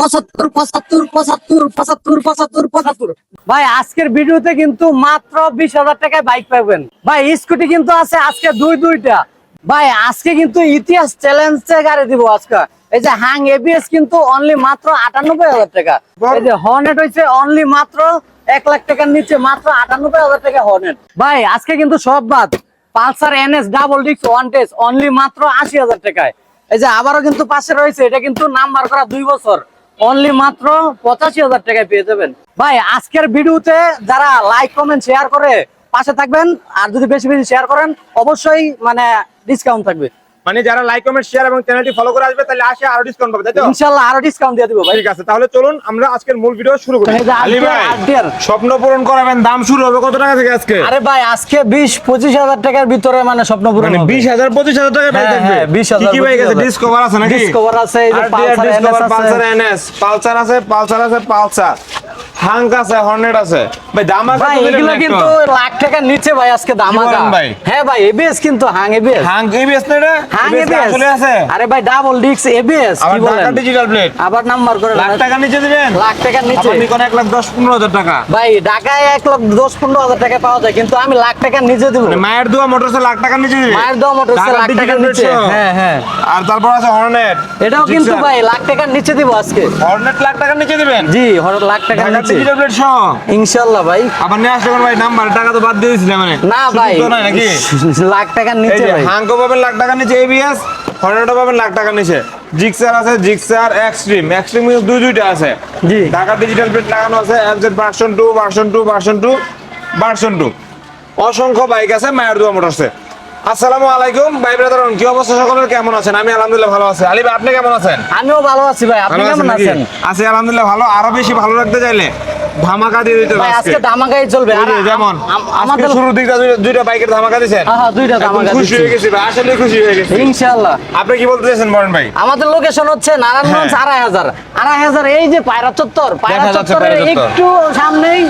75 ভাই আজকের ভিডিওতে কিন্তু মাত্র 20,000 টাকায় বাইক পাবেন ভাই। স্কুটি কিন্তু আছে আজকে দুইটা ভাই। আজকে কিন্তু ইতিহাস চ্যালেঞ্জে গাড়ি দিব আজকে। এই যে হাং এবিএস কিন্তু অনলি মাত্র 98,000 টাকা। এই যে হর্নেট হইছে অনলি মাত্র 1 লাখ টাকার নিচে, মাত্র 98,000 টাকা হর্নেট ভাই। আজকে কিন্তু সব বাদ। Pulsar NS double disc one test only মাত্র 80,000 টাকায়। এই যে আবারও কিন্তু পাশে রয়েছে, এটা কিন্তু নাম্বার করা 2 বছর, অনলি মাত্র 85,000 টাকায় পেয়ে যাবেন ভাই। আজকের ভিডিওতে যারা লাইক কমেন্ট শেয়ার করে পাশে থাকবেন, আর যদি বেশি বেশি শেয়ার করেন অবশ্যই মানে ডিসকাউন্ট থাকবে। মানে যারা লাইক কমেন্ট শেয়ার এবং চ্যানেলটি ফলো করে আসবে তাহলে আসে আরো ডিসকাউন্ট পাবে, তাই তো? ইনশাআল্লাহ আরো ডিসকাউন্ট দিয়ে দিব ভাই। ঠিক আছে, তাহলে চলুন আমরা আজকের মূল ভিডিও শুরু করি। আলী ভাই, স্বপ্ন পূরণ করাবেন, দাম শুরু হবে কত টাকা থেকে আজকে? আরে ভাই আজকে 20-25,000 টাকার ভিতরে মানে স্বপ্ন পূরণ হবে। 20,000-25,000 টাকা পাই থাকবে। 20,000 কি ভাই আছে? ডিসকভার আছে নাকি? ডিসকভার আছে, এই যে পালসার এনএস, পালসার আছে, পালসার হাঙ্ক আছে, হর্নেট আছে ভাই। দামাকা ভাই এগুলো কিন্তু লাখ টাকার নিচে ভাই আজকে দামাকা ভাই। হ্যাঁ ভাই এবিএস কিন্তু হাং এবিএস না রে, হাং এবিএস আসলে আছে। আরে ভাই ডাবল ডিস্ক এবিএস কি বলেন, ডিজিটাল প্লেট আবার নাম্বার করে লাখ টাকা নিচে দিবেন। লাখ টাকার নিচে আপনি কোন 1,10,15,000 টাকা ভাই ঢাকায় 1,10,15,000 টাকা পাওয়া যায়, কিন্তু আমি লাখ টাকার নিচে দেব। মায়ের দোয়া মোটরসে লাখ টাকা নিচে দিবেন। মায়ের দোয়া মোটরসে লাখ টাকার নিচে। হ্যাঁ হ্যাঁ। আর তারপর আছে হর্নেট, এটাও কিন্তু ভাই লাখ টাকার নিচে দিব আজকে। হর্নেট লাখ টাকার নিচে দিবেন? জি লাখ টাকার নিচে ডিজিটাল প্লেট সহ ইনশাআল্লাহ ভাই। আবার নিয়ে আসলে ভাই নাম্বার টাকা তো বাদ দিয়ে দিয়েছিলাম মানে না ভাই তো নাই নাকি? লাখ টাকার নিচে ভাই। হাঙ্কো পাবেন লাখ টাকার নিচে, এবিএস হর্নেটও পাবেন লাখ টাকার নিচে। জিক্সার আছে, জিক্সার এক্সট্রিম দুইটা আছে। জি ঢাকা ডিজিটাল প্লেট লাগানো আছে, এফজেড ভার্সন 2 অসংখ্য বাইক আছে মায়ের দোয়া মোটরসে। আসসালামু আলাইকুম ভাই ব্রাদারন, কি অবস্থা সকলের? কেমন আছেন? আমি আলহামদুলিল্লাহ ভালো আছি। আলী ভাই আপনি কেমন আছেন? আমিও ভালো আছি ভাই, আপনি কেমন আছেন? আছি আলহামদুলিল্লাহ ভালো। আরো বেশি ভালো রাখতে চাইলে ধামাকা দিয়ে দিতে হবে আজকে ধামাকাই চলবে। আর যেমন আমাদের শুরুর দিকটা দুইটা বাইকের ধামাকা দিয়েছেন। হ্যাঁ দুইটা ধামাকা দিয়েছি, খুশি হয়ে গেছি ভাই, আসলে খুশি হয়ে গেছি ইনশাআল্লাহ। আপনি কি বলতে চাইছেন বলেন ভাই? আমাদের লোকেশন হচ্ছে নারায়ণগঞ্জ 2,500 এই যে পায়রা চত্বর, পায়রা চত্বরের একটু সামনেই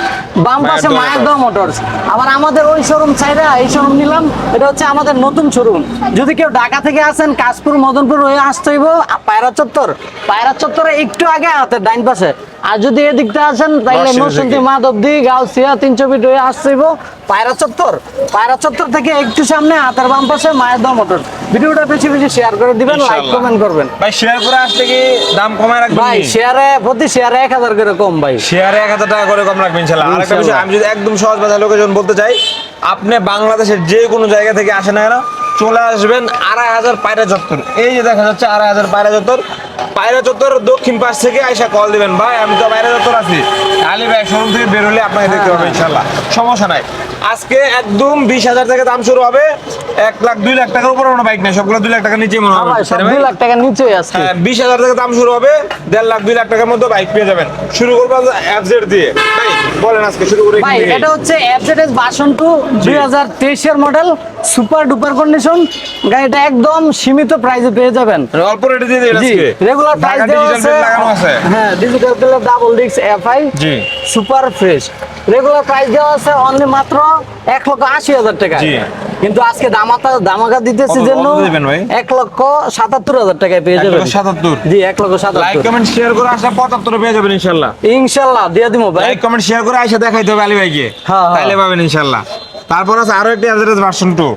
বাম পাশে মায়ের দোয়া মোটরস। আবার আমাদের ওই শোরুম ছাইরা এই শোরুম নিলাম, এটা হচ্ছে আমাদের নতুন শোরুম। যদি কেউ ঢাকা থেকে আসেন কাশপুর মদনপুর হয়ে আসতে হইব পায়রা চত্বরে একটু আগে হাতের ডাইন পাশে। আর যদি এদিকটা আসেন তাহলে নরসিংদী মাধবদী গাউসিয়া 300 ফিট হয়ে আসতে হইব পায়রা চত্বর থেকে একটু সামনে হাতের বাম পাশে মায়ের দোয়া মোটরস। ভিডিওটা বেশি বেশি শেয়ার করে দিবেন, লাইক কমেন্ট করবেন ভাই। শেয়ার করে আসলে কি দাম কমায় রাখবেন ভাই? প্রতি শেয়ারে 1,000 করে কম ভাই, শেয়ারে 1,000 টাকা করে কম রাখবেন ইনশাআল্লাহ। আরেকটা বিষয় আমি যদি একদম সহজ ভাষায় লোকেশন বলতে চাই, আপনি বাংলাদেশের যে কোনো জায়গা থেকে আসেন না কেন চলে আসবেন 2,500 পায়রা চত্বর। এই যে দেখা যাচ্ছে 2,500 পায়রা চত্বর দক্ষিণ পাশ থেকে আইসা কল দিবেন, ভাই আমি তো পায়রা চত্বর আছি। আলী ভাই শোরুম থেকে বের হলে আপনাকে দেখতে পাবেন ইনশাআল্লাহ, সমস্যা নাই। আজকে একদম 20,000 থেকে দাম শুরু হবে। 1 লাখ 2 লাখ টাকার উপরে কোনো বাইক নাই, সবগুলো 2 লাখ টাকার নিচে মনে হবে। 2 লাখ টাকার নিচে আছে। 20,000 থেকে দাম শুরু হবে, 1.5 লাখ 2 লাখ টাকার মধ্যে বাইক পেয়ে যাবেন। শুরু করবো এফজেড দিয়ে। ভাই বলেন আজকে শুরু করে ভাই এটা হচ্ছে এফজেডএস ভার্সন 2 2023 এর মডেল, সুপার ডুপার কন্ডিশন গাড়িটা, একদম সীমিত প্রাইসে পেয়ে যাবেন। অল্প রেটে দিয়ে দিন আজকে। রেগুলার প্রাইস দেওয়া আছে। হ্যাঁ digital plate double disc FI G super fresh. Regular price দেওয়া আছে অনলি মাত্র 1,80,000 টাকা। কিন্তু আজকে দামাকা দিতেছি জন্য 1,77,000 টাকায় পেয়ে যাবেন। 1,77,000 জি 1,77,000। লাইক কমেন্ট শেয়ার করে আসলে 75 পেয়ে যাবেন ইনশাআল্লাহ। ইনশাআল্লাহ দিয়ে দিমু ভাই। লাইক কমেন্ট শেয়ার করে আইসা দেখাইতে হবে আলী ভাইকে, তাইলে পাবেন ইনশাআল্লাহ। তারপর আছে আরো একটি এফজেড ভার্সন 2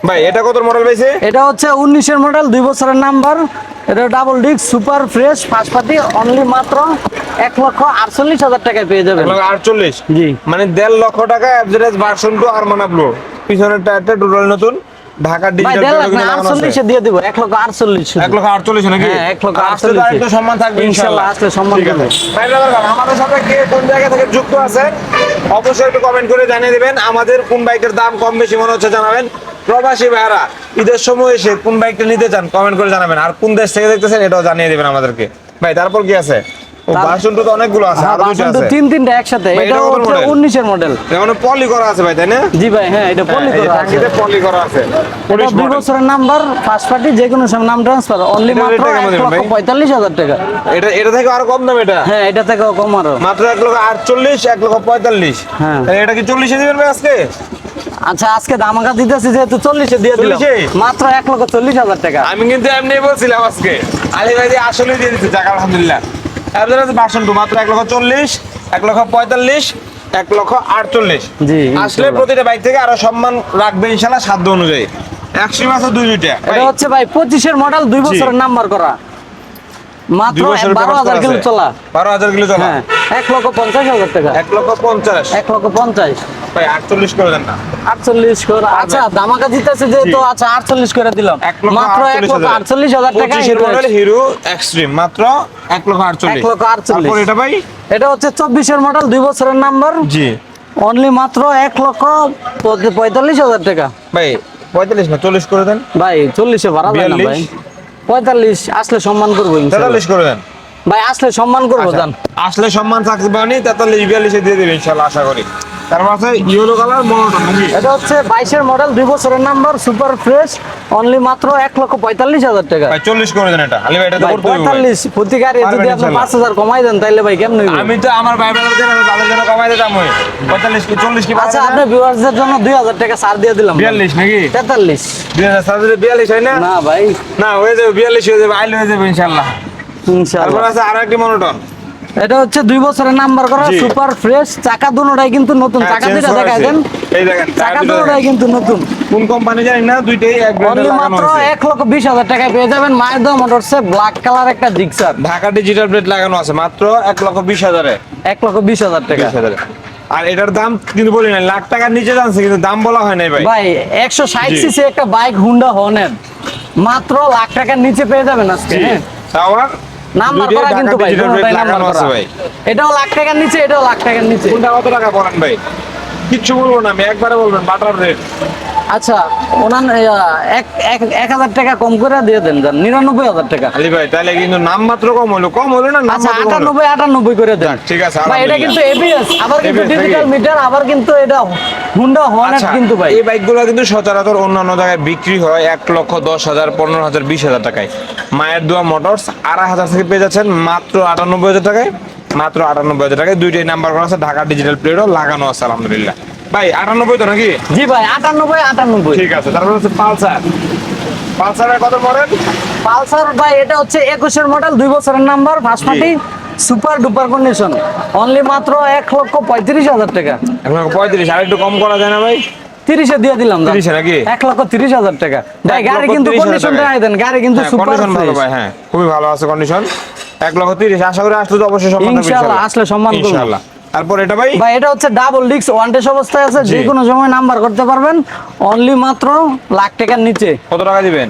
ভাই। এটা কত মডেল পাইছে? এটা হচ্ছে 19 এর মডেল, 2 বছরের নাম্বার। এটা double disc super fresh first party, only মাত্র 1,48,000 টাকায় পেয়ে যাবেন। 1,48,000 জি মানে 1.5 লক্ষ টাকা এফজেড ভার্সন 2 আরমানা ব্লু। পিছনের টায়ারটা টোটাল নতুন, ঢাকা ডিজিটাল প্লেট লাগানো আছে। 48 দিয়ে দিব, 1,48,000। 1,48,000 নাকি? হ্যাঁ 1,48,000। আসলে একটু সম্মান থাকবে ইনশাআল্লাহ। আসলে সম্মান থাকবে। ভাই ব্রাদার আমাদের সাথে কে কোন জায়গা থেকে যুক্ত আছে অবশ্যই একটু কমেন্ট করে জানিয়ে দিবেন। আমাদের কোন বাইকের দাম কম বেশি মনে হচ্ছে জানাবেন। প্রবাসী ভাইরা ঈদের সময় এসে কোন বাইকটা নিতে চান কমেন্ট করে জানাবেন, আর কোন দেশ থেকে দেখতেছেন এটাও জানিয়ে দিবেন আমাদেরকে। ভাই তারপর কি আছে? ও ভার্সন 2 তো অনেকগুলো আছে, আর দুটো আছে। তিনটা একসাথে। এটা হচ্ছে 19 এর মডেল। মানে পলি করা আছে ভাই, তাই না? জি ভাই হ্যাঁ এটা পলি করা আছে। এটা পলি করা আছে। এটা 2 বছরের নাম্বার, ফার্স্ট পার্টি, যে কোনো সময় নাম ট্রান্সফার, অনলি মাত্র 1,45,000 টাকা। এটা থেকে আরো কম দাম? এটা হ্যাঁ এটা থেকে কম আরো মাত্র 1,48,000, 1,45,000। হ্যাঁ এটা কি 40 এ দিবেন ভাই আজকে? আচ্ছা আজকে ধামাকা দিতেছি যেহেতু 40 এ দিয়ে দিলাম, মাত্র 1,40,000 টাকা। আমি কিন্তু এমনি বলছিলাম আজকে আলী ভাই আসলে দিয়ে দিতে, যাক আলহামদুলিল্লাহ। অ্যাভেলেবল আছে ভার্সন 2 মাত্র 1,40,000, 1,45,000, 1,48,000। জি, আসলে ইনশাআল্লাহ। প্রতিটা বাইক থেকে আরো সম্মান রাখবে ইনশাআল্লাহ সাধ্য অনুযায়ী। এক্সট্রিম আছে দুইটা এটা হচ্ছে ভাই 25 মডেল 2 বছরের নাম্বার করা, মাত্র 12,000 কিলো চলা। 12,000 কিলো চলা। হ্যাঁ 1,50,000 টাকা। 1,50,000 1,50,000 ভাই 48 করে দেন না। 48 করে। আচ্ছা দামাকা জিতেছে যেহেতু, জি। আচ্ছা 48 করে দিলাম, 1,48,000 মাত্র 1,48,000 টাকা। 25 মডেল হিরো এক্সট্রিম মাত্র 1,48,000। 1,48,000। তারপর এটা ভাই এটা হচ্ছে 24 মডেল 2 বছরের নাম্বার, জি অনলি মাত্র 1,45,000 টাকা। ভাই 45 না 40 করে দেন। ভাই 40-এ ভাড়া যায় না 42 ভাই, 45 আসলে সম্মান করবো ইনশাআল্লাহ। 43 করে দেন। ভাই আসলে সম্মান করবো আচ্ছা, জান। আসলে সম্মান থাকবে বানি 43 42 দিয়ে দেবে ইনশাআল্লাহ আশা করি। তারপর আছে ইয়েলো কালার মনোটন নাকি? এটা হচ্ছে 22 মডেল 2 বছরের নাম্বার, সুপার ফ্রেশ, অনলি মাত্র 1,45,000 টাকা। ভাই 40 করে দেন এটা। আলী ভাই এটা তো ভাই করতে হবে ভাই। 45 প্রতি গাড়ি পারবেন যদি আপনি ইনশাআল্লাহ। 5,000 কমাই দেন তাহলে ভাই কেমন হইব? আমি তো আমার ভাই ব্রাদারদের তাদের জন্য কমাই দিতাম ওই 45 কি 40 কি আচ্ছা আপনি ভিউয়ারদের জন্য 2,000 টাকা ছাড় দিয়ে দিলাম। 42 নাকি? 43 42 হয় না? না ভাই না হয়ে যাবে 42 হয়ে যাবে আইলে হয়ে যাবে ইনশাআল্লাহ। তারপর ইনশাআল্লাহ। আছে আরেকটি মনোটন। এটা হচ্ছে 2 বছরের নাম্বার করা, জি। সুপার ফ্রেশ, চাকা দুটোটাই কিন্তু নতুন। হ্যাঁ, চাকা change দুটো করা দেখাই আছে। দেন, এই দেখেন চাকা টায়ার দুটো দুটোটাই দেখেন। কিন্তু নতুন। কোন কোম্পানি জানি না, দুইটাই এক ব্র্যান্ডে অনলি লাগানো মাত্র আছে। 1,20,000 টাকায় পেয়ে যাবেন মাইদা মোটরসে ব্ল্যাক কালার একটা জিক্সার, ঢাকা ডিজিটাল প্লেট লাগানো আছে মাত্র 1,20,000 এ। 1,20,000 টাকা। 20,000 এ। আর এটার দাম কিন্তু বলি না, লাখ টাকার নিচে জানছে কিন্তু দাম বলা হয় নাই ভাই। ভাই 160 জি। সিসি একটা বাইক হুন্ডা হর্নেট মাত্র লাখ টাকার নিচে পেয়ে যাবেন আজকে। হ্যাঁ তাও আবার নাম্বার দুইটাই করা ঢাকা কিন্তু ভাই, digital plate দুটোটাই নাম্বার লাগানো করা। আছে ভাই। এটাও লাখ টাকার নিচে, এটাও লাখ টাকার নিচে। কোনটা কত টাকা বলেন ভাই? কিচ্ছু বলবো না আমি, একবারে বলবেন বাটার রেট। আচ্ছা ওনার 1,000 টাকা কম করে দিয়ে দেন যান, 99,000 টাকা। আলী ভাই তাহলে কিন্তু নাম মাত্র কম হলো না নাম আচ্ছা মাত্র কম হলো? 98 করে দেন। ঠিক আছে ভাই এটা আলহামদুলিল্লাহ। কিন্তু এবিএস, আবার কিন্তু ABS ডিজিটাল নাকি? মিটার, আবার কিন্তু এটা হুন্ডা হর্নেট আচ্ছা, কিন্তু ভাই। এই বাইকগুলো কিন্তু সচরাচর অন্যান্য জায়গায় বিক্রি হয় 1,10,000, 15,000, 20,000 টাকায়। মায়ের দোয়া মোটরস 2,500 থেকে পেয়ে যাচ্ছেন মাত্র 98,000 টাকায়। মাত্র 98,000 টাকায় দুইটাই নাম্বার করা আছে, ঢাকা ডিজিটাল প্লেটও লাগানো আছে আলহামদুলিল্লাহ। ভাই 98 তো নাকি? জি ভাই 98। ঠিক আছে। তারপর হচ্ছে পালসার। পালসারের কত মডেল? পালসার ভাই এটা হচ্ছে 21 মডেল 2 বছরের number, first party, super duper condition, only মাত্র 1,35,000 টাকা। 1,35,000, আর একটু কম করা যায় না ভাই? 30-এ দিয়ে দিলাম দাম। 30-এ নাকি? 1,30,000 টাকা। ভাই গাড়ি কিন্তু 1,30,000 কন্ডিশন টাকায়। দেখাই দেন, গাড়ি কিন্তু হ্যাঁ, সুপার কন্ডিশন ভালো ফ্রেশ। ভাই, হ্যাঁ খুবই ভালো আছে কন্ডিশন। 1,30,000 আশা করি আসলে তো অবশ্যই সম্মান থাকবে ইনশাআল্লাহ, আসলে সম্মান করবো। ইনশাআল্লাহ। তারপর এটা ভাই ভাই এটা হচ্ছে ডাবল ডিস্ক ওয়ান টেস্ট অবস্থায় আছে, জি। যে কোনো সময় নাম্বার করতে পারবেন, অনলি মাত্র লাখ টাকার নিচে। কত টাকা দিবেন?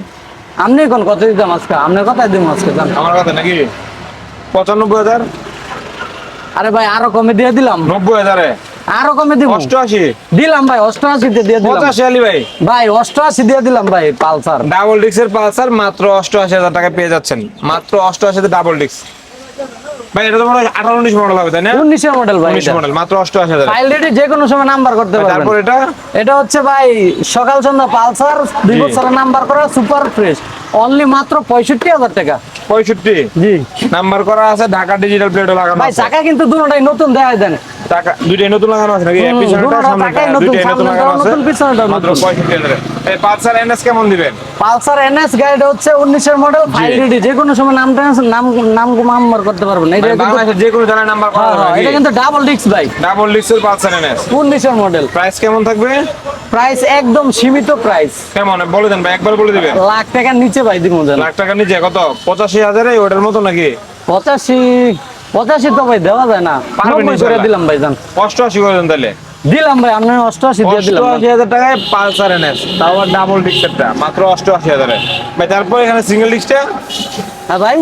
আপনি কোন কত দিতাম আজকে, আপনার কথাই দিব আজকে জান। আমার কথা নাকি? 95,000, আরে ভাই আরো কমে দিয়ে দিলাম, 90,000 এ, আরো কমে দিব 88, দিলাম ভাই, 88-তে দিয়ে দিলাম 85 আলী ভাই। ভাই, 88 দিয়ে দিলাম ভাই পালসার। ডাবল ডিস্কের পালসার মাত্র 88,000 টাকা পেয়ে যাচ্ছেন, মাত্র 88 ডাবল ডিস্ক। ভাই এটা তো মনে হয় 18-19 মডেল হবে তাই না? 19 মডেল ভাই, 19 মডেল মাত্র 88,000। ফাইল রেডি, যে কোনো সময় নাম্বার করতে পারবেন। তারপর এটা এটা হচ্ছে ভাই সকাল সন্ধ্যা পালসার 2 জি। বছরের নাম্বার করা, সুপার ফ্রেশ, অনলি মাত্র 65,000 টাকা। 65 জি নাম্বার করা আছে, ঢাকা ডিজিটাল প্লেটও লাগানো ভাই আছে। চাকা কিন্তু দুটোটাই নতুন দেখাই দেন। টাকা দুইটাই নতুন লাগানো আছে নাকি? হুম, পিছনেরটা দুটোটা সামনেরটা টাকাই নতুন, দুইটাই নতুন সামনেরটাও লাগানো আছে। নতুন, পিছনেরটাও মাত্র নতুন। 65,000 এ। এই পালসার এনএস কেমন দিবেন? পালসার এনএস গাড়িটা হচ্ছে 19 মডেল, ফাইল রেডি, যে কোনো সময় নাম নাম্বার করতে পারবেন। এটা মানে কিন্তু বাংলাদেশের যে কোনো জায়গায় নাম্বার করা হ্যাঁ, যাবে এটা কিন্তু ডাবল ডিস্ক ভাই, ডাবল ডিস্কের পালসার এনএস। 19 মডেল। প্রাইস কেমন থাকবে? প্রাইস একদম সীমিত প্রাইস, কেমন বলে দেন ভাই, একবার বলে দিবেন। লাখ টাকার নিচে ভাই দিব জান। লাখ টাকার নিচে কত? 85,000 এ ওটার মতো নাকি? 85 তো ভাই দেওয়া যায় না, পারবেন 90 করে ইনশাআল্লাহ। দিলাম ভাই জান, 88 করে দেন তাহলে। দিলাম ভাই আপনার 88 দিয়ে দিলাম। 88,000 টাকায় পালসার এনএস, তাও আবার ডাবল ডিস্কেরটা মাত্র 88,000 এ। ভাই তারপর এখানে সিঙ্গেল ডিস্কটা হ্যাঁ ভাই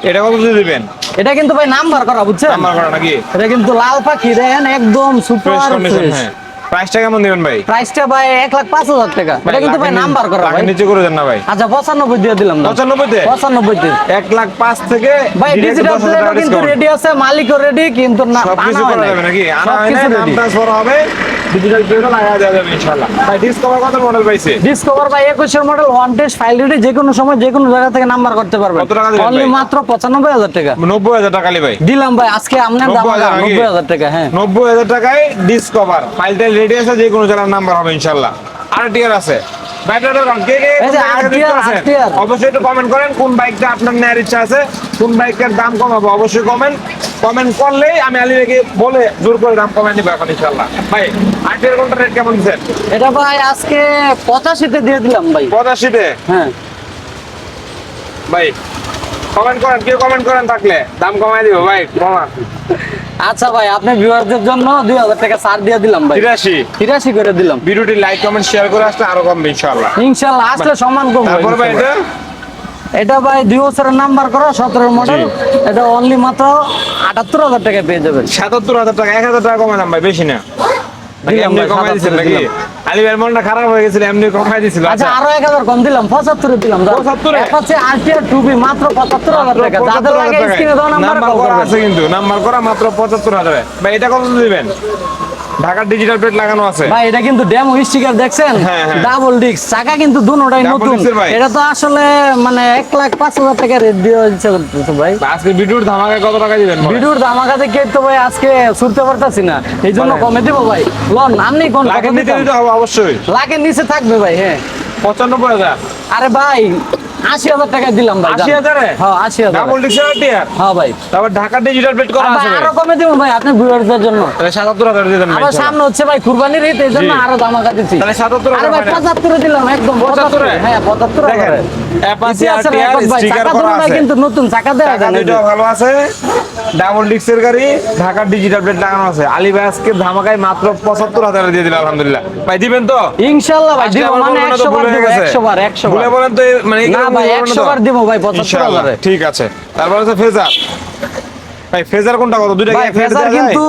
এটা কত দিয়ে দিবেন? এটা কিন্তু ভাই নাম্বার করা, বুঝছেন? নাম্বার করা নাকি? এটা কিন্তু লাল পাখি দেখেন, একদম ফ্রেশ সুপার কন্ডিশন। ফ্রেশ। হ্যাঁ প্রাইসটা কেমন দিবেন ভাই? প্রাইসটা ভাই 1,05,000 টাকা। এটা কিন্তু ভাই নাম্বার করা ভাই। লাখের নিচে করে দেন না ভাই? আচ্ছা 95 দিয়ে দিলাম না, 95 তে 95 তে 1,05,000 থেকে ভাই। direct ডিজিটাল 10,000 প্লেটও টাকা কিন্তু discount। রেডি আছে, মালিকও রেডি, কিন্তু না সবকিছু আনা হয় করা নাই। যাবে নাকি? আনা হয় সবকিছু না, নাম ready। ট্রান্সফার হবে, ডিজিটাল প্লেটও লাগা দেওয়া যাবে ইনশাআল্লাহ। ভাই ডিসকভার কত মডেল পাইছে? ডিসকভার ভাই 21 model, one test, file ready, যে কোনো সময় যে কোনো জায়গা থেকে নাম্বার করতে পারবেন। কত টাকা দিবেন অনলি ভাই? মাত্র 95,000 টাকা 90,000 টাকা ভাই। দিলাম ভাই আজকে আপনার দাম 90,000 নাকি? 90,000 টাকা। হ্যাঁ 90,000 টাকায় ডিসকভার ফাইলটা রেডি আছে, যে কোনো জায়গার নাম্বার হবে ইনশাআল্লাহ। আর টিয়ার আছে বাইকটা দরকার কে কে এই যে RTR অবশ্যই একটু কমেন্ট করেন কোন বাইকটা আপনার নেওয়ার ইচ্ছা আছে, কোন বাইকের দাম কমাবো অবশ্যই কমেন্ট করলেই আমি আলিকে বলে জোর করে দাম কমাই নিবো এখন ইনশাআল্লাহ। ভাই RTR কোনটা রেট কেমন দিচ্ছেন? এটা ভাই আজকে 85 তে দিয়ে দিলাম ভাই। 85 তে? হ্যাঁ ভাই কমেন্ট করেন, কেউ কমেন্ট করেন থাকলে দাম কমাই দিব ভাই কমা। আচ্ছা ভাই আপনি ভিউয়ারদের জন্য 2000 টাকা ছাড় দিয়ে দিলাম ভাই। 83 করে দিলাম। ভিডিওটি লাইক কমেন্ট শেয়ার করে আসলে আরো কমবে ইনশাআল্লাহ। ইনশাআল্লাহ আসলে সম্মান কম। তারপর ভাই এটা ভাই 2 বছরের নাম্বার করা 17 মডেল, এটা অনলি মাত্র 78000 টাকা পেয়ে যাবেন। 77000 টাকা, 1000 টাকা কমালাম ভাই, বেশি না। এমনি কমাই দিছেন নাকি? আলী ভাইয়ের মনটা খারাপ হয়ে গেছিল, এমনি কমাই দিছিল। আচ্ছা আরো 1000 কম দিলাম, 75 দিলাম। 75 এটা হচ্ছে RTR 2B মাত্র 75000 টাকা। যাদের লাগে স্ক্রিনে দাও নাম্বার কল করা করবেন। আছে কিন্তু নাম্বার করা মাত্র 75000 ভাই। এটা কত দিবেন? ঢাকার ডিজিটাল প্লেট লাগানো আছে ভাই। এটা কিন্তু ডেমো স্টিকার দেখছেন, ডাবল ডিস্ক চাকা কিন্তু দুটোটাই নতুন। এটা তো আসলে মানে 1,05,000 টাকা রেট দিয়ে দিচ্ছে ভাই। আজকে ভিডিওর ধামাকা কত টাকা দিবেন? ভিডিওর ধামাকা দেখে তো ভাই আজকে ছুটতে পারতাছি না, এই জন্য কমে দেবো ভাই। লন আপনি কোন লাখের নিচে দিতে হবে অবশ্যই। লাখের নিচে থাকবে ভাই। হ্যাঁ 95000। আরে ভাই 80000 টাকা দিলাম ভাই। 80000? হ্যাঁ 80000। ডাবল ডিক্সের RTR? হ্যাঁ ভাই। তারপর ঢাকা ডিজিটাল প্লেট করা আছে আরো কমে দেব ভাই আপনার ভিউয়ারদের জন্য। তাহলে 77000 দিয়ে দেন ভাই। আবার সামনে হচ্ছে ভাই কুরবানির ঈদ, এই জন্য আরো ধামাকা দিচ্ছি। তাহলে 77000। আরে ভাই 75 দিলাম একদম 75। হ্যাঁ 75 দেখেন অ্যাপাচি RTR স্টিকার করা আছে কিন্তু নতুন চাকা দেয়া চাকা দুটো ভালো আছে, ডাবল ডিক্সের গাড়ি, ঢাকার ডিজিটাল প্লেট লাগানো আছে। আলী ভাই আজকে ধামাকায় মাত্র 75000 দিয়ে দিল আলহামদুলিল্লাহ। ভাই দিবেন তো? ইনশাআল্লাহ ভাই দিব, মানে 100 বার দিব, 100 বার 100 বার। বলে বলেন তো মানে না ভাই 100 বার দিব ভাই 75000 এ। ঠিক আছে। তারপর আছে ফেজার। ভাই ফেজার কোনটা কত? দুইটা ভাই ফেজার কিন্তু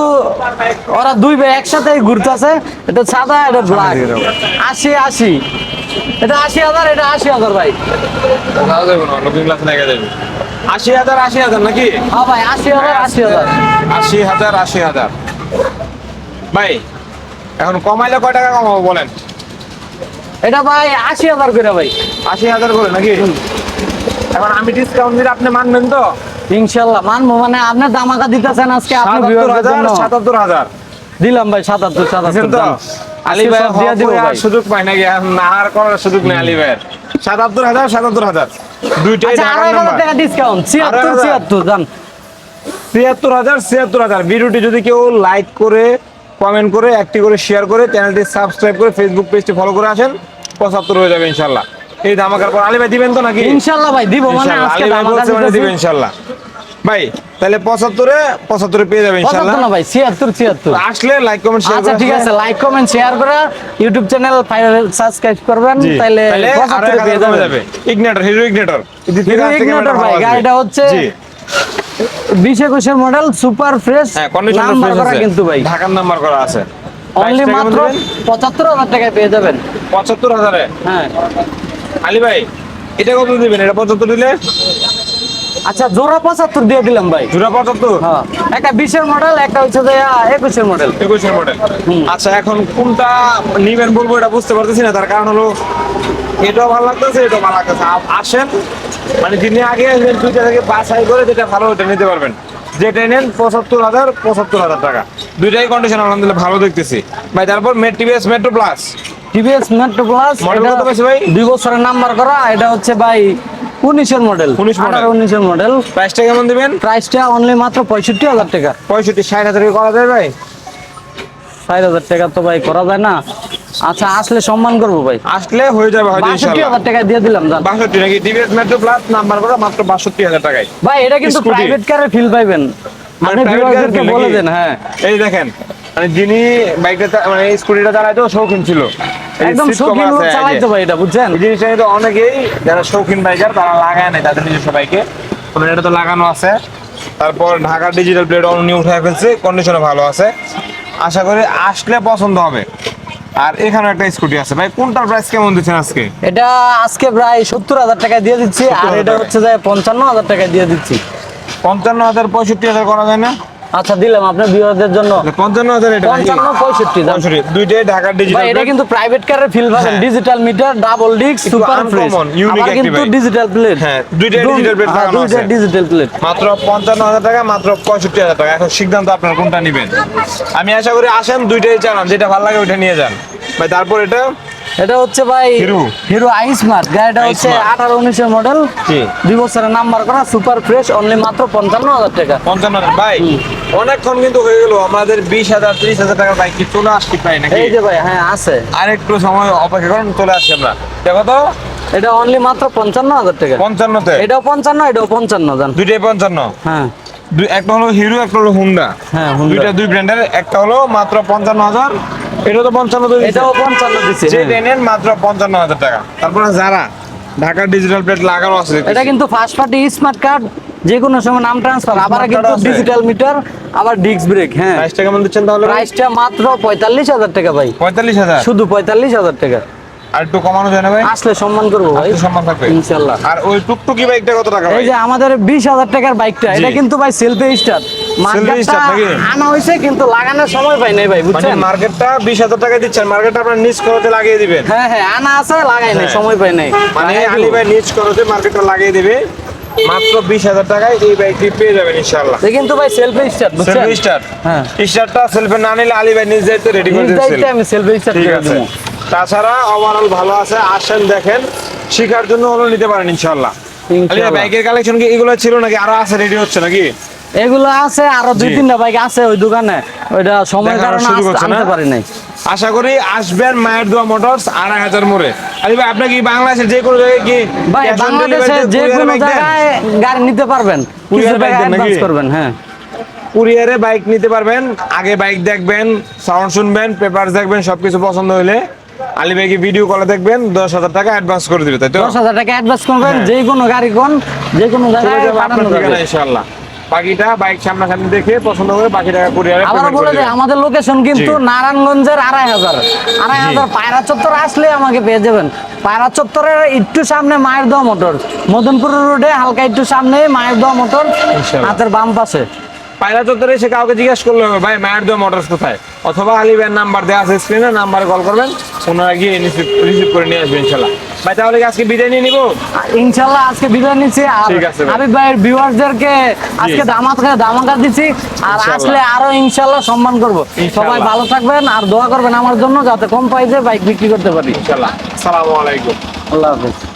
ওরা দুই ভাই একসাথে ঘুরতেছে। এটা সাদা, এটা ব্ল্যাক। 80 এটা 80000, এটা 80000 ভাই। দাদা দেখুন নতুন ক্লাস লেগে যাবে। 80000 নাকি? হ্যাঁ ভাই 80000 80000 ভাই এখন কমাইলে কয় টাকা কমাবো বলেন? এটা ভাই 80000 করে ভাই। 80000 করে নাকি? এখন আমি ডিসকাউন্ট দিলে আপনি মানবেন তো? ইনশাআল্লাহ মানবো, মানে আপনি দামাকা দিতেছেন আজকে আপনি ভিউয়ারদের জন্য। 77000 দিলাম ভাই। 77 তো আলী ভাই দিয়ে দিব ভাই। সুযোগ পাই নাকি? না আর করার সুযোগ নেই আলী ভাইয়ের। 77000 দুইটাই আচ্ছা আরো ঢাকার 1000 নাম্বার। টাকা ডিসকাউন্ট। 76 জান। 76000 ভিডিওটি যদি কেউ লাইক করে, কমেন্ট করে, একটি করে শেয়ার করে, চ্যানেলটি সাবস্ক্রাইব করে, ফেসবুক পেজটি ফলো করে আসেন, 75 হয়ে যাবে ইনশাআল্লাহ। এই ধামাকার পর আলী ভাই দিবেন তো নাকি? ইনশাআল্লাহ ভাই দিব, মানে ইনশাআল্লাহ। আজকে আলী ভাই দামাকা বলছে মানে দিবেন দিতেছি। ইনশাআল্লাহ। ভাই তাহলে 75 পেয়ে যাবে ইনশাআল্লাহ। 75 না ভাই 76। আসলে লাইক কমেন্ট শেয়ার আচ্ছা ঠিক আছে, লাইক কমেন্ট শেয়ার করে ইউটিউব চ্যানেল সাবস্ক্রাইব করবেন, তাহলে 75 পেয়ে যাবে। Ignitor, hero ignitor. ইগনিটর ভাই গাড়িটা হচ্ছে 2021 মডেল, সুপার ফ্রেশ, হ্যাঁ কন্ডিশন নাম্বার ফ্রেশ করা আছে, কিন্তু ভাই ঢাকার নাম্বার করা আছে। অনলি মাত্র 75000 টাকায় পেয়ে যাবেন। 75000 এ? হ্যাঁ আলী ভাই এটা কত দিবেন? এটা 75 দিলে? আচ্ছা জোড়া 75 দিয়ে দিলাম ভাই। জোড়া 75? হ্যাঁ একটা 20 মডেল, একটা হচ্ছে 21 মডেল। 21 মডেল। আচ্ছা এখন কোনটা নিবেন বলবো এটা বুঝতে পারতেছি না, তার কারণ হলো এটাও ভালো লাগতেছে, এটাও ভালো লাগতেছে। আসেন মানে যিনি আগে আসবেন দুইটা থেকে বাছাই করে যেটা ভালো ওটা নিতে পারবেন। যেটা নেন 75000 টাকা। দুইটাই কন্ডিশন আলহামদুলিল্লাহ ভালো দেখতেছি ভাই। তারপর TVS metro plus. TVS metro plus model কত পাইছে ভাই? 2 বছরের নাম্বার করা। এটা হচ্ছে ভাই 19 এর মডেল। 19 এর মডেল। প্রাইসটা কেমন দিবেন? প্রাইসটা অনলি মাত্র 65000 টাকা। 65-60000 করা যায় ভাই? 60000 টাকা তো ভাই করা যায় না। আচ্ছা আসলে সম্মান করবো ভাই, আসলে হয়ে যাবে হয়তো ইনশাআল্লাহ। 62000 টাকা দিয়ে দিলাম জান। 62 নাকি? টিভিএস মেট্রো প্লাস নাম্বার করা মাত্র 62000 টাকায় ভাই এটা কিন্তু Scooty। প্রাইভেট কারে ফিল পাইবেন, মানে আপনি private car ভিউয়ারদেরকে feel বলে নাকি? দেন। হ্যাঁ এই দেখেন মানে যিনি বাইকটা মানে এই স্কুটিটা চালাইতো শৌখিন ছিল, এই একদম seat শৌখিন cover লোক আছে, এই যে। চালাইতে ভাই এটা বুঝছেন। এই জিনিসটা কিন্তু অনেকেই যারা শৌখিন বাইকার তারা লাগায় নাই তাদের নিজস্ব বাইকে, মানে এটা তো লাগানো আছে। তারপর ঢাকার ডিজিটাল প্লেট নিউ উঠায় ফেলছে, কন্ডিশনে ভালো আছে। আশা করি আসলে পছন্দ হবে। আর এখানে একটা স্কুটি আছে ভাই, কোনটার প্রাইস কেমন দিচ্ছেন আজকে? এটা আজকে প্রায় 70000 টাকা দিয়ে দিচ্ছি, আর 70,000 এটা হচ্ছে যে 55000 টাকা দিয়ে দিচ্ছি। 55,000 65,000 করা যায় না? আচ্ছা দিলাম আপনার ভিউয়ারদের জন্য 55,000 এটা নাকি? 55 65 দাম। 65 দুইটাই ঢাকার ভাই ডিজিটাল এটা কিন্তু প্রাইভেট কারের ফিল পাবেন, হ্যাঁ। ডিজিটাল মিটার, ডাবল ডিস্ক, একটু সুপার ফ্রেশ, uncommon, unique আবার কিন্তু একটি bike। Digital plate. হ্যাঁ, দুইটাই digital plate লাগানো দুইটা আছে। Digital plate. মাত্র 55,000 টাকা, মাত্র 65,000 টাকা। এখন সিদ্ধান্ত আপনার কোনটা নেবেন। আমি আশা করি আসেন দুইটাই চালান, যেটা ভালো লাগে ওইটা নিয়ে যান ভাই। তারপর এটা এটা হচ্ছে ভাই হিরো আই স্মার্ট, গাড়িটা হচ্ছে iSmart। 18-19 মডেল, জি 2 বছরের নাম্বার করা, সুপার ফ্রেশ, অনলি মাত্র 55,000 টাকা। 55 ভাই অনেকক্ষণ কিন্তু হয়ে গেল আমাদের 20,000 30,000 টাকার বাইক কি চলে আসতে পাই নাকি? এই যে ভাই, হ্যাঁ আছে। আর একটু সময় অপেক্ষা করুন, চলে আসছি আমরা। দেখো তো এটা অনলি মাত্র 55,000 টাকা। 55 তে এটাও 55, এটাও 55 জান। দুইটাই 55। হ্যাঁ একটা হলো হিরো, একটা হলো হুন্ডা। হ্যাঁ, Honda। দুইটা দুই ব্র্যান্ডের, একটা হলো মাত্র 55,000, এটা তো 55 তো এটাও 55 দিছে। যে হ্যাঁ। নেন মাত্র 55,000 টাকা। তারপরে যারা ঢাকার ডিজিটাল প্লেট লাগানো আছে দেখতেছি। এটা কিন্তু ফার্স্ট পার্টি স্মার্ট কার্ড, যে কোনো সময় নাম ট্রান্সফার, আবার Smart কিন্তু card আছে। ডিজিটাল মিটার, আবার ডিস্ক ব্রেক। হ্যাঁ, প্রাইসটা কেমন দিচ্ছেন তাহলে? প্রাইসটা মাত্র 45,000 টাকা ভাই, 45,000। শুধু 45,000 টাকা। আর একটু কমানো যায় না ভাই? আসলে সম্মান করবো ভাই, একটু সম্মান থাকবে ইনশাল্লাহ। আর ওই টুকটুকি বাইকটা কত টাকা ভাই? এই যে আমাদের 20,000 টাকার বাইকটা, এটা জি। কিন্তু ভাই সেলফি স্টার্ট, মার্কেটটা start নাকি? আনা হয়েছে কিন্তু লাগানোর সময় পাই নাই ভাই, মানে বুঝছেন? মার্কেটটা 20,000 টাকা দিচ্ছেন, মার্কেটটা আপনার নিজ খরচে লাগিয়ে দিবেন। হ্যাঁ হ্যাঁ, আনা আছে, লাগাই নাই, হ্যাঁ। সময় পাই নাই। মানে লাগাই আলী দিব। ভাই নিজ খরচে মার্কেটটা লাগিয়ে দিবে, মাত্র 20,000 টাকায় এই বাইকটি পেয়ে যাবেন ইনশাআল্লাহ। এটা কিন্তু ভাই সেলফি স্টার্ট, বুঝছেন? Selfie start. হ্যাঁ, স্টার্টটা সেলফি না নিলে আলী ভাই নিজ দায়িত্বে রেডি করে নিজ দিচ্ছেন। দায়িত্বে আমি সেলফি স্টার্ট ঠিক করে আছে। দেবো। তাছাড়া ওভারঅল ভালো আছে, আসেন দেখেন, শেখার জন্য হলো নিতে পারেন ইনশাআল্লাহ। আলী ভাই ইনশাআল্লাহ। বাইকের কালেকশন কি এগুলো ছিল নাকি আরো আছে, রেডি হচ্ছে নাকি? এগুলো আছে, আরো জি। 2-3টা বাইক আছে ওই দোকানে, ওইটা সময়ের দেখানো কারণে শুরু করছে না? আনতে পারি নাই। আশা করি আসবেন মায়ের দোয়া মোটরস 2,500 মোড়ে। আলী ভাই আপনি কি বাংলাদেশের যে কোনো জায়গায় কি ভাই cash on বাংলাদেশে delivery তে যে courier কোনো বাইক দেন? জায়গায় গাড়ি নিতে পারবেন, কিছু Courier টাকা বাইক দেন নাকি? অ্যাডভান্স করবেন। হ্যাঁ, কুরিয়ারে বাইক নিতে পারবেন, আগে বাইক দেখবেন, সাউন্ড শুনবেন, পেপারস দেখবেন, সবকিছু পছন্দ হইলে আলী ভাইকে ভিডিও কলে দেখবেন, 10,000 টাকা অ্যাডভান্স করে দিবে, তাই তো? 10,000 টাকা অ্যাডভান্স করবেন, হ্যাঁ। যে কোনো গাড়ি কোন, যে কোনো চলে জায়গায় যাবে পাঠানো আপনার যাবে। ঠিকানা ইনশাআল্লাহ। বাকিটা বাইক সামনাসামনি দেখে পছন্দ করে বাকি টাকা কুরিয়ারে আবার পেমেন্ট বলে করে যে দিবেন। আমাদের লোকেশন কিন্তু জি। নারায়ণগঞ্জের 2,500 পায়রা চত্বর আসলে আমাকে পেয়ে যাবেন। পায়রা চত্বরের একটু সামনে মায়ের দোয়া মোটর, মদনপুর রোডে হালকা একটু সামনে মায়ের দোয়া মোটর, ইনশাআল্লাহ। হাতের বাম পাশে। পায়রা চত্বরে এসে কাউকে জিজ্ঞেস করলে হবে ভাই মায়ের দোয়া মোটরস কোথায়, অথবা আলী ভাইয়ের নাম্বার দেওয়া আছে স্ক্রিনে, নাম্বারে কল করবেন, ওনারা গিয়ে রিসিভ করে নিয়ে আসবেন ইনশাআল্লাহ। ভাই তাহলে কি আজকে বিদায় নিয়ে নিবো? ইনশাল্লাহ আজকে বিদায় নিচ্ছি। আর ঠিক আছে ভাই। হাবিব ভাইয়ের ভিউয়ারদেরকে আজকে ধামাকা দিচ্ছি, আর ইনশাল্লাহ। আসলে আরো ইনশাল্লাহ সম্মান করব। ইনশাল্লাহ। সবাই ভালো থাকবেন আর দোয়া করবেন আমার জন্য, যাতে কম প্রাইসে বাইক বিক্রি করতে পারি। ইনশাআল্লাহ। আসসালামু আলাইকুম। আল্লাহ হাফেজ।